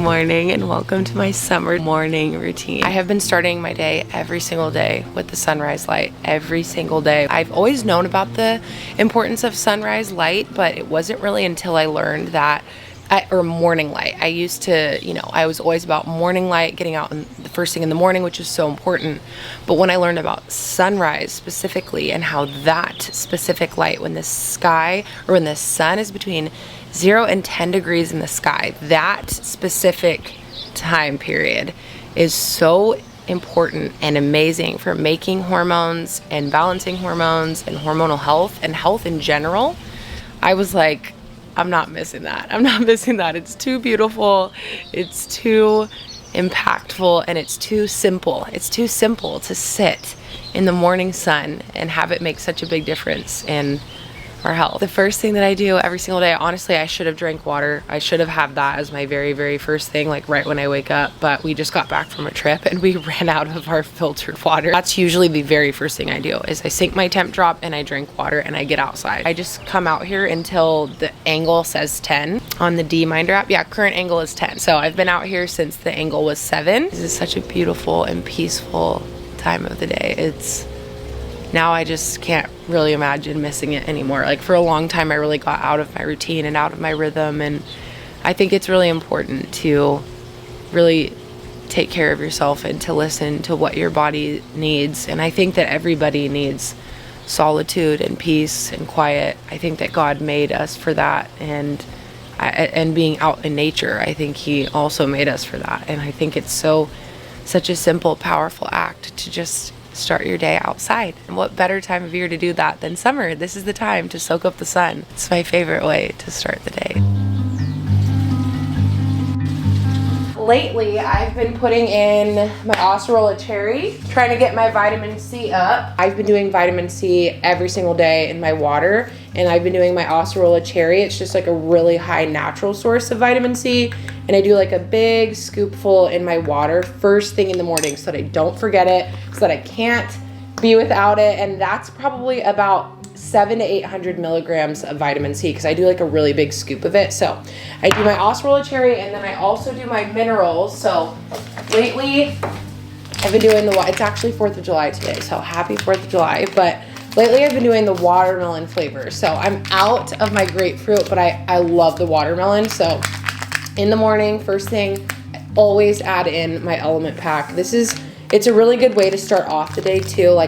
morning and welcome to my summer morning routine. I have been starting my day every single day with the sunrise light every single day. I've always known about the importance of sunrise light, but it wasn't really until I learned that or morning light. I used to, I was always about morning light, getting out the first thing in the morning, which is so important. But when I learned about sunrise specifically and how that specific light, when the sky or when the sun is between 0 and 10 degrees in the sky, that specific time period is so important and amazing for making hormones and balancing hormones and hormonal health and health in general. I was like, I'm not missing that. I'm not missing that. It's too beautiful. It's too impactful, and it's too simple. It's too simple to sit in the morning sun and have it make such a big difference in our health. The first thing that I do every single day, honestly, I should have drank water. I should have had that as my very, very first thing, like right when I wake up, but we just got back from a trip and we ran out of our filtered water. That's usually the very first thing I do is I sink my temp drop and I drink water and I get outside. I just come out here until the angle says 10 on the dminer app. Yeah, current angle is 10. So I've been out here since the angle was 7. This is such a beautiful and peaceful time of the day. Now I just can't really imagine missing it anymore. Like for a long time, I really got out of my routine and out of my rhythm. And I think it's really important to really take care of yourself and to listen to what your body needs. And I think that everybody needs solitude and peace and quiet. I think that God made us for that. And being out in nature, I think He also made us for that. And I think it's such a simple, powerful act to just start your day outside. And what better time of year to do that than summer? This is the time to soak up the sun. It's my favorite way to start the day. Lately, I've been putting in my acerola cherry, trying to get my vitamin C up. I've been doing vitamin C every single day in my water, and I've been doing my acerola cherry. It's just like a really high natural source of vitamin C, and I do like a big scoopful in my water first thing in the morning so that I don't forget it, so that I can't be without it. And that's probably about 700 to 800 milligrams of vitamin C, because I do like a really big scoop of it. So I do my acerola cherry, and then I also do my minerals. So lately I've been doing it's actually 4th of July today, so happy 4th of July. But lately I've been doing the watermelon flavor. So I'm out of my grapefruit, but I love the watermelon. So in the morning, first thing, I always add in my element pack. It's a really good way to start off the day too.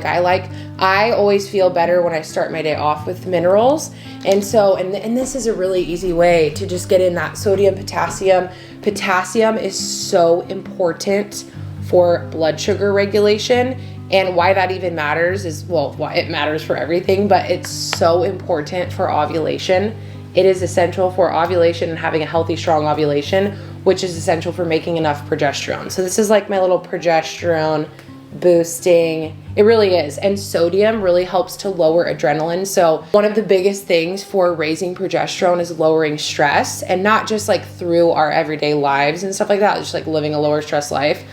I always feel better when I start my day off with minerals. And so, and this is a really easy way to just get in that sodium, potassium. Potassium is so important for blood sugar regulation. And why that even matters is, it matters for everything, but it's so important for ovulation. It is essential for ovulation and having a healthy, strong ovulation, which is essential for making enough progesterone. So this is like my little progesterone boosting. It really is. And sodium really helps to lower adrenaline. So one of the biggest things for raising progesterone is lowering stress, and not just like through our everyday lives and stuff like that, just like living a lower stress life.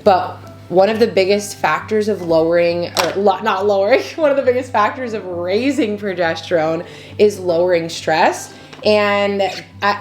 But one of the biggest factors of one of the biggest factors of raising progesterone is lowering stress. And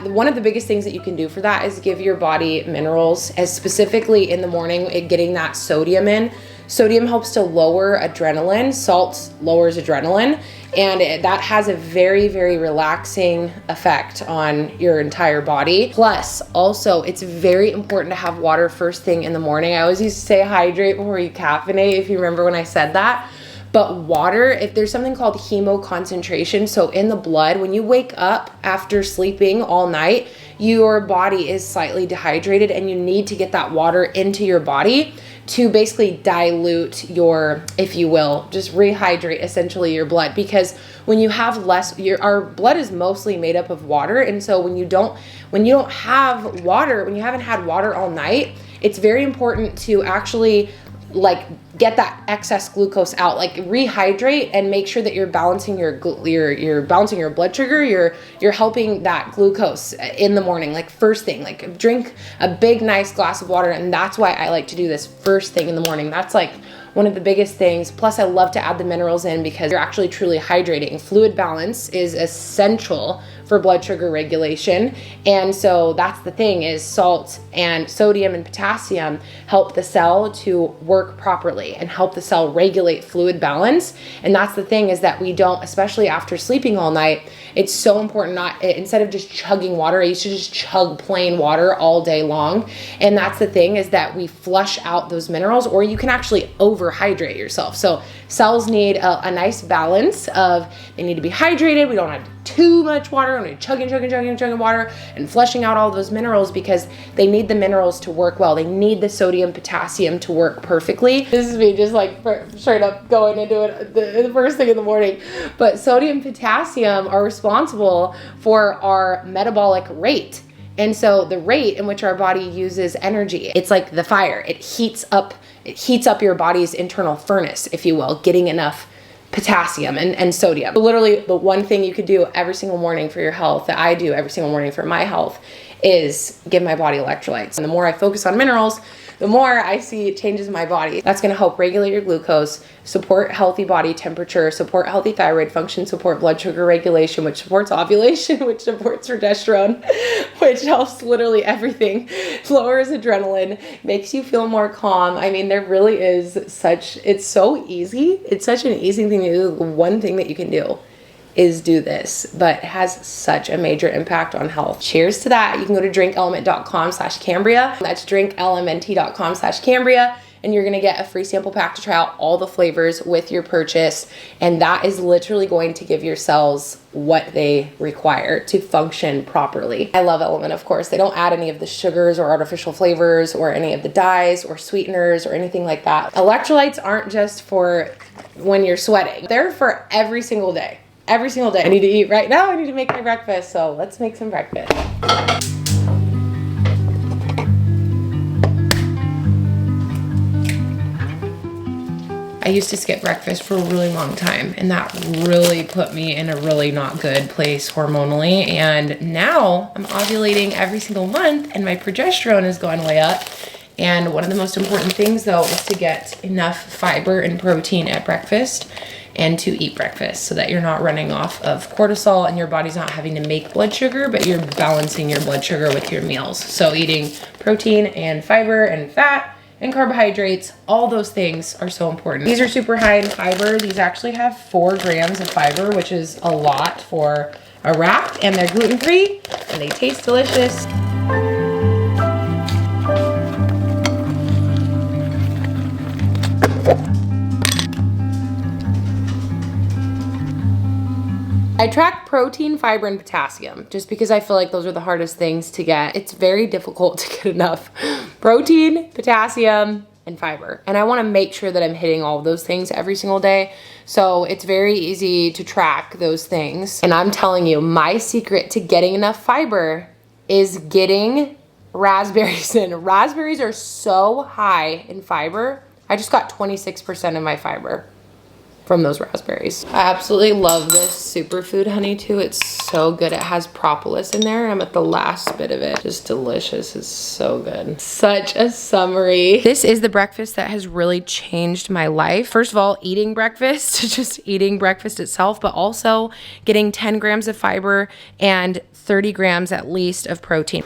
one of the biggest things that you can do for that is give your body minerals, as specifically in the morning, getting that sodium in. Sodium helps to lower adrenaline. Salt lowers adrenaline, and that has a very, very relaxing effect on your entire body. Plus, also, it's very important to have water first thing in the morning. I always used to say hydrate before you caffeinate, if you remember when I said that. But water, if there's something called hemoconcentration, so in the blood, when you wake up after sleeping all night, your body is slightly dehydrated, and you need to get that water into your body to basically dilute your, if you will, just rehydrate essentially your blood. Because when you have less, our blood is mostly made up of water. And so when you don't have water, when you haven't had water all night, it's very important to actually get that excess glucose out, rehydrate and make sure that you're balancing you're balancing your blood sugar. You're helping that glucose in the morning, first thing, drink a big nice glass of water. And that's why I like to do this first thing in the morning. That's one of the biggest things. Plus I love to add the minerals in because you're actually truly hydrating. Fluid balance is essential for blood sugar regulation. And so that's the thing, is salt and sodium and potassium help the cell to work properly and help the cell regulate fluid balance. And that's the thing, is that we don't, especially after sleeping all night, it's so important not, instead of just chugging water, I used to just chug plain water all day long. And that's the thing, is that we flush out those minerals, or you can actually overhydrate yourself. So cells need a nice balance of, they need to be hydrated. We don't have too much water, and chugging water and flushing out all those minerals, because they need the minerals to work well. They need the sodium, potassium to work perfectly. This is me just like straight up going into it the first thing in the morning. But sodium, potassium are responsible for our metabolic rate. And so the rate in which our body uses energy, it's like the fire. It heats up your body's internal furnace, if you will, getting enough potassium and sodium. Literally the one thing you could do every single morning for your health, that I do every single morning for my health, is give my body electrolytes. And the more I focus on minerals, the more I see changes in my body. That's gonna help regulate your glucose, support healthy body temperature, support healthy thyroid function, support blood sugar regulation, which supports ovulation, which supports progesterone, which helps literally everything, lowers adrenaline, makes you feel more calm. I mean, there really is it's so easy. It's such an easy thing to do. The one thing that you can do is do this, but it has such a major impact on health. Cheers to that. You can go to drinkelement.com/Cambria. That's drinkelement.com/Cambria. And you're gonna get a free sample pack to try out all the flavors with your purchase. And that is literally going to give your cells what they require to function properly. I love Element, of course. They don't add any of the sugars or artificial flavors or any of the dyes or sweeteners or anything like that. Electrolytes aren't just for when you're sweating. They're for every single day. Every single day. I need to eat right now. I need to make my breakfast. So let's make some breakfast. I used to skip breakfast for a really long time, and that really put me in a really not good place hormonally. And now I'm ovulating every single month, and my progesterone has gone way up. And one of the most important things, though, is to get enough fiber and protein at breakfast, and to eat breakfast, so that you're not running off of cortisol and your body's not having to make blood sugar, but you're balancing your blood sugar with your meals. So eating protein and fiber and fat and carbohydrates, all those things are so important. These are super high in fiber. These actually have 4 grams of fiber, which is a lot for a wrap, and they're gluten-free and they taste delicious. I track protein, fiber, and potassium just because I feel like those are the hardest things to get. It's very difficult to get enough protein, potassium, and fiber. And I wanna make sure that I'm hitting all of those things every single day. So it's very easy to track those things. And I'm telling you, my secret to getting enough fiber is getting raspberries in. Raspberries are so high in fiber. I just got 26% of my fiber from those raspberries. I absolutely love this superfood honey too. It's so good. It has propolis in there. I'm at the last bit of it. Just delicious. It's so good. Such a summary. This is the breakfast that has really changed my life. First of all, eating breakfast, just eating breakfast itself, but also getting 10 grams of fiber and 30 grams at least of protein.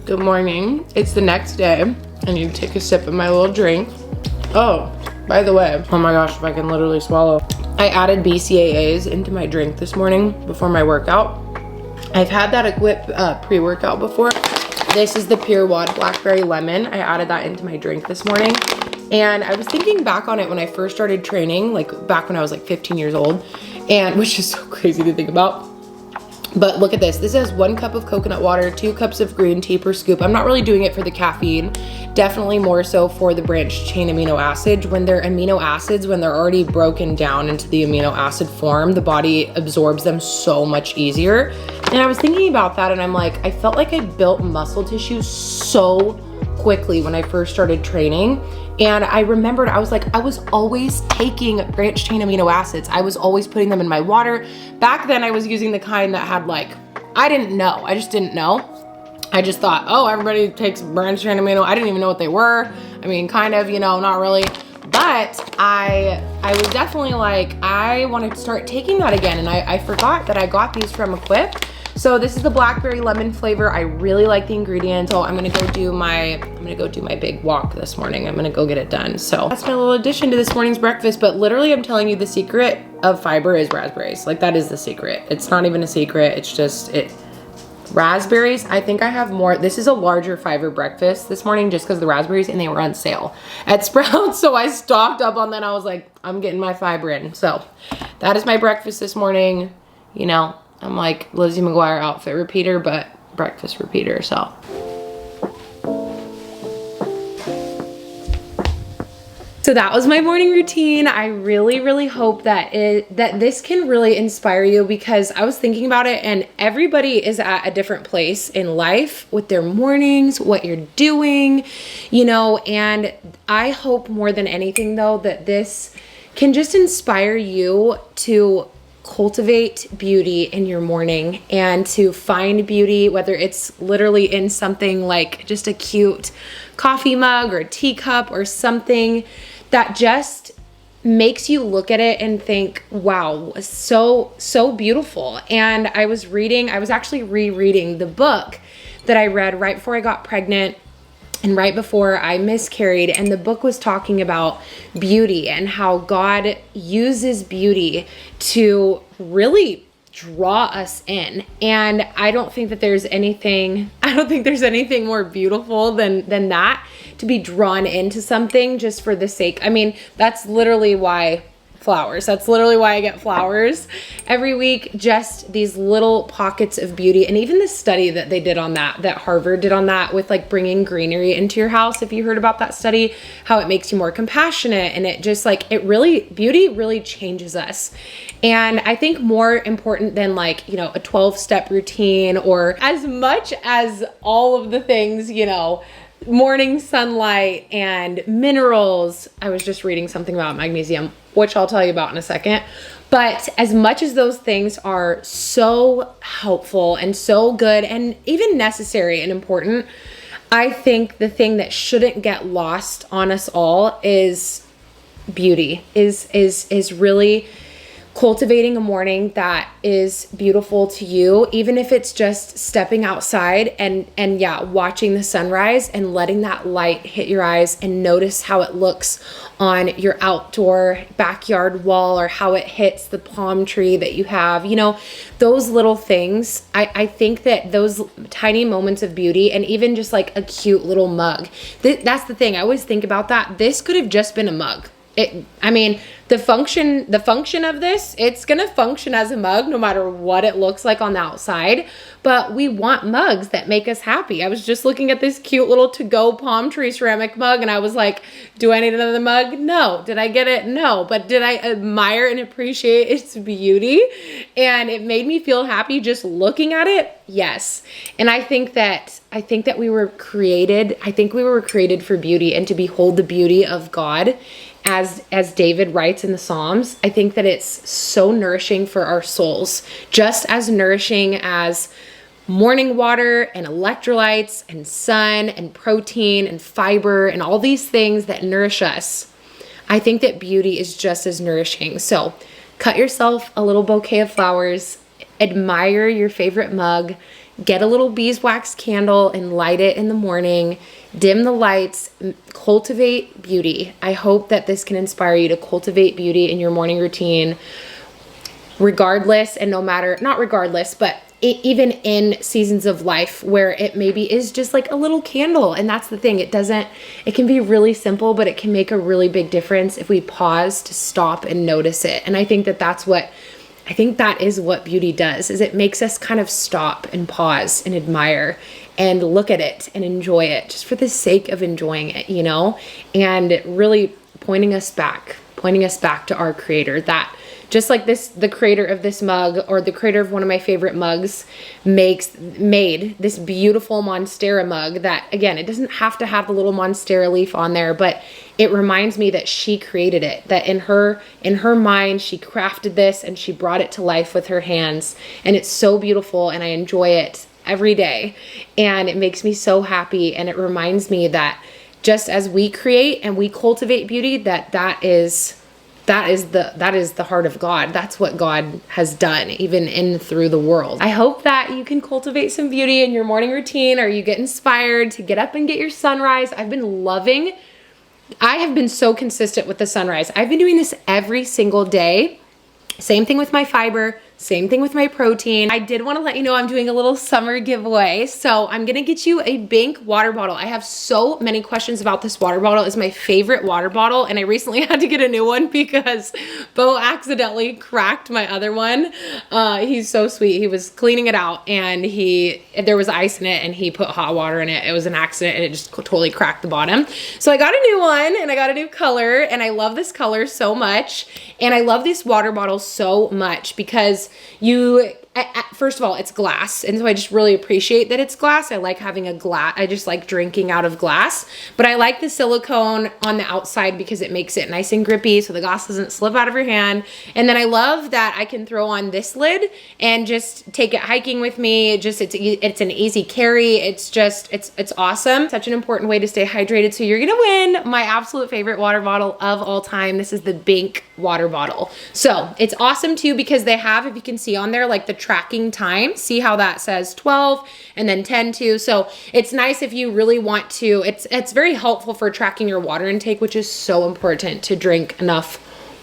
Good morning. It's the next day. I need to take a sip of my little drink. Oh, by the way, oh my gosh, if I can literally swallow. I added BCAAs into my drink this morning before my workout. I've had that equipped pre-workout before. This is the Pure Wad Blackberry Lemon. I added that into my drink this morning. And I was thinking back on it when I first started training, like back when I was like 15 years old, and which is so crazy to think about. But look at this. This has 1 cup of coconut water, 2 cups of green tea per scoop. I'm not really doing it for the caffeine. Definitely more so for the branched chain amino acids. When they're amino acids, when they're already broken down into the amino acid form, the body absorbs them so much easier. And I was thinking about that and I'm like, I felt like I built muscle tissue so quickly when I first started training. And I remembered, I was like, I was always taking branched chain amino acids. I was always putting them in my water. Back then I was using the kind that had like, I didn't know, I just didn't know. I just thought, oh, everybody takes branched chain amino. I didn't even know what they were. I mean, kind of, you know, not really. But I was definitely like, I want to start taking that again. And I forgot that I got these from Equip. So this is the blackberry lemon flavor. I really like the ingredients. So I'm gonna go do my big walk this morning. I'm gonna go get it done. So that's my little addition to this morning's breakfast. But literally I'm telling you, the secret of fiber is raspberries. Like, that is the secret. It's not even a secret. It's just it. Raspberries, I think I have more. This is a larger fiber breakfast this morning just because the raspberries, and they were on sale at Sprouts. So I stocked up on that. I was like, I'm getting my fiber in. So that is my breakfast this morning. You know, I'm like Lizzie McGuire outfit repeater, but breakfast repeater, so. So that was my morning routine. I really, really hope that this can really inspire you, because I was thinking about it and everybody is at a different place in life with their mornings, what you're doing, you know, and I hope more than anything though that this can just inspire you to cultivate beauty in your morning and to find beauty, whether it's literally in something like just a cute coffee mug or a teacup or something that just makes you look at it and think, wow, so beautiful. And I was actually rereading the book that I read right before I got pregnant and right before I miscarried, and the book was talking about beauty and how God uses beauty to really draw us in. And I don't think there's anything more beautiful than that, to be drawn into something just for the sake. I mean, that's literally why flowers. That's literally why I get flowers every week, just these little pockets of beauty. And even the study that they did on that Harvard did on that with like bringing greenery into your house. If you heard about that study, how it makes you more compassionate, and it just like, beauty really changes us. And I think more important than like, you know, a 12-step routine, or as much as all of the things, you know, morning sunlight and minerals. I was just reading something about magnesium, which I'll tell you about in a second. But as much as those things are so helpful and so good and even necessary and important, I think the thing that shouldn't get lost on us all is beauty, is really cultivating a morning that is beautiful to you, even if it's just stepping outside and yeah, watching the sunrise and letting that light hit your eyes and notice how it looks on your outdoor backyard wall, or how it hits the palm tree that you have, you know, those little things. I think that those tiny moments of beauty, and even just like a cute little mug, that's the thing. I always think about that. This could have just been a mug. I mean, the function of this, it's gonna function as a mug no matter what it looks like on the outside, but we want mugs that make us happy. I was just looking at this cute little to-go palm tree ceramic mug and I was like, do I need another mug? No. Did I get it? No. But did I admire and appreciate its beauty? And it made me feel happy just looking at it? Yes. And I think that we were created for beauty and to behold the beauty of God. As David writes in the Psalms, I think that it's so nourishing for our souls, just as nourishing as morning water and electrolytes and sun and protein and fiber and all these things that nourish us. I think that beauty is just as nourishing. So cut yourself a little bouquet of flowers, admire your favorite mug, get a little beeswax candle and light it in the morning, dim the lights, cultivate beauty. I hope that this can inspire you to cultivate beauty in your morning routine, regardless, and no matter, not regardless, but even in seasons of life where it maybe is just like a little candle. And that's the thing, it can be really simple, but it can make a really big difference if we pause to stop and notice it. And I think that that is what beauty does, is it makes us kind of stop and pause and admire and look at it and enjoy it just for the sake of enjoying it, you know, and really pointing us back to our creator. That just like the creator of this mug, or the creator of one of my favorite mugs, made this beautiful Monstera mug that, again, it doesn't have to have the little Monstera leaf on there, but it reminds me that she created it, that in her mind, she crafted this and she brought it to life with her hands. And it's so beautiful, and I enjoy it every day. And it makes me so happy. And it reminds me that just as we create and we cultivate beauty, that is the heart of God. That's what God has done, even in through the world. I hope that you can cultivate some beauty in your morning routine, or you get inspired to get up and get your sunrise. I have been so consistent with the sunrise. I've been doing this every single day. Same thing with my fiber, same thing with my protein. I did want to let you know I'm doing a little summer giveaway. So I'm going to get you a Bink water bottle. I have so many questions about this water bottle. It's my favorite water bottle, and I recently had to get a new one because Bo accidentally cracked my other one. He's so sweet. He was cleaning it out, and there was ice in it, and he put hot water in it. It was an accident, and it just totally cracked the bottom. So I got a new one, and I got a new color, and I love this color so much. And I love this water bottle so much because first of all, it's glass. And so I just really appreciate that it's glass. I like having a glass. I just like drinking out of glass, but I like the silicone on the outside because it makes it nice and grippy so the glass doesn't slip out of your hand. And then I love that I can throw on this lid and just take it hiking with me. It's an easy carry. It's awesome. Such an important way to stay hydrated. So you're going to win my absolute favorite water bottle of all time. This is the Bink water bottle. So it's awesome too, because they have, if you can see on there, like the tracking time. See how that says 12 and then 10 too. So it's nice if you really want to, it's very helpful for tracking your water intake, which is so important to drink enough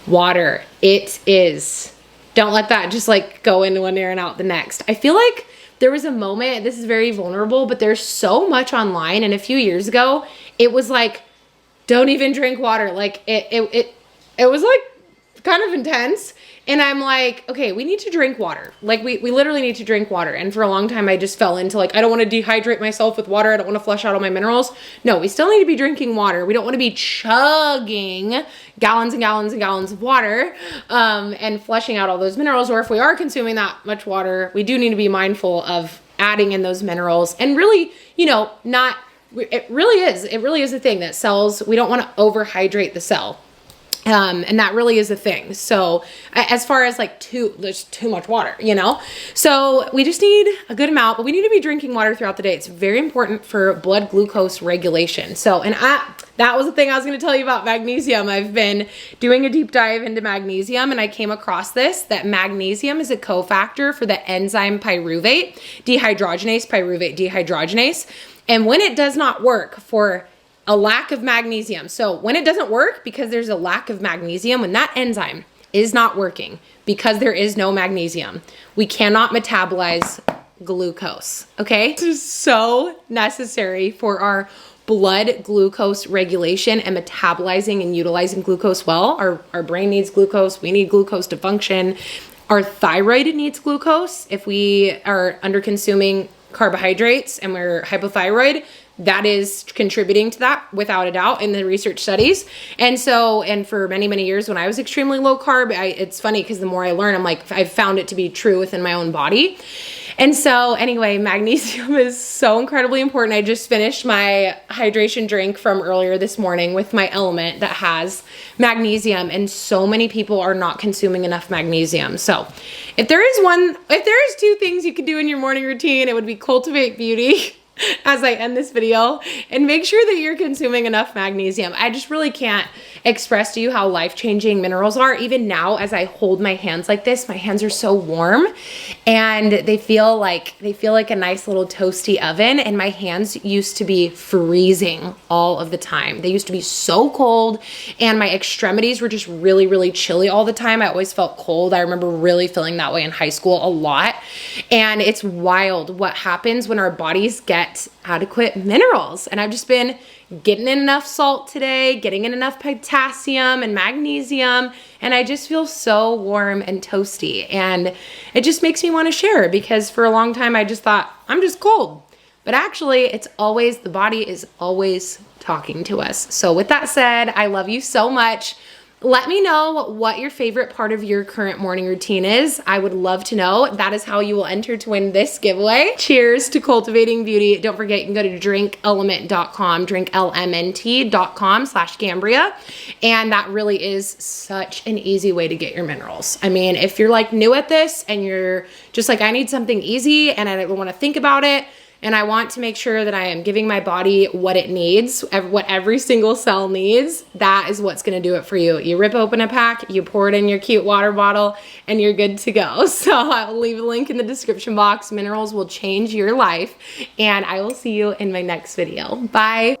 water. It is. Don't let that just like go in one ear and out the next. I feel like there was a moment, this is very vulnerable, but there's so much online. And a few years ago, it was like, don't even drink water. Like it was like kind of intense. And I'm like, okay, we need to drink water. Like we literally need to drink water. And for a long time, I just fell into like, I don't want to dehydrate myself with water. I don't want to flush out all my minerals. No, we still need to be drinking water. We don't want to be chugging gallons and gallons and gallons of water and flushing out all those minerals. Or if we are consuming that much water, we do need to be mindful of adding in those minerals. And really, it really is a thing that cells, we don't want to overhydrate the cell. And that really is a thing. So as far as like there's too much water, so we just need a good amount, but we need to be drinking water throughout the day. It's very important for blood glucose regulation. So, that was the thing I was going to tell you about magnesium. I've been doing a deep dive into magnesium, and I came across that magnesium is a cofactor for the enzyme pyruvate dehydrogenase. And when it does not work for a lack of magnesium. So when it doesn't work because there's a lack of magnesium, when that enzyme is not working because there is no magnesium, we cannot metabolize glucose, okay? This is so necessary for our blood glucose regulation and metabolizing and utilizing glucose well. Our brain needs glucose. We need glucose to function. Our thyroid needs glucose. If we are under consuming carbohydrates and we're hypothyroid, that is contributing to that without a doubt in the research studies. And for many, many years when I was extremely low carb, it's funny because the more I learn, I'm like, I've found it to be true within my own body. And so anyway, magnesium is so incredibly important. I just finished my hydration drink from earlier this morning with my Element that has magnesium, and so many people are not consuming enough magnesium. So if there is two things you can do in your morning routine, it would be cultivate beauty as I end this video, and make sure that you're consuming enough magnesium. I just really can't express to you how life-changing minerals are. Even now, as I hold my hands like this, my hands are so warm and they feel like a nice little toasty oven, and my hands used to be freezing all of the time. They used to be so cold, and my extremities were just really, really chilly all the time. I always felt cold. I remember really feeling that way in high school a lot. And it's wild what happens when our bodies get adequate minerals. And I've just been getting in enough salt today, getting in enough potassium and magnesium, and I just feel so warm and toasty. And it just makes me want to share, because for a long time I just thought I'm just cold. But actually, it's always, the body is always talking to us. So with that said, I love you so much. Let me know what your favorite part of your current morning routine is. I would love to know. That is how you will enter to win this giveaway. Cheers to cultivating beauty. Don't forget, you can go to drinkelement.com, drinklmnt.com/Cambria. And that really is such an easy way to get your minerals. I mean, if you're like new at this and you're just like, I need something easy and I don't want to think about it, and I want to make sure that I am giving my body what it needs, what every single cell needs, that is what's gonna do it for you. You rip open a pack, you pour it in your cute water bottle, and you're good to go. So I will leave a link in the description box. Minerals will change your life, and I will see you in my next video. Bye.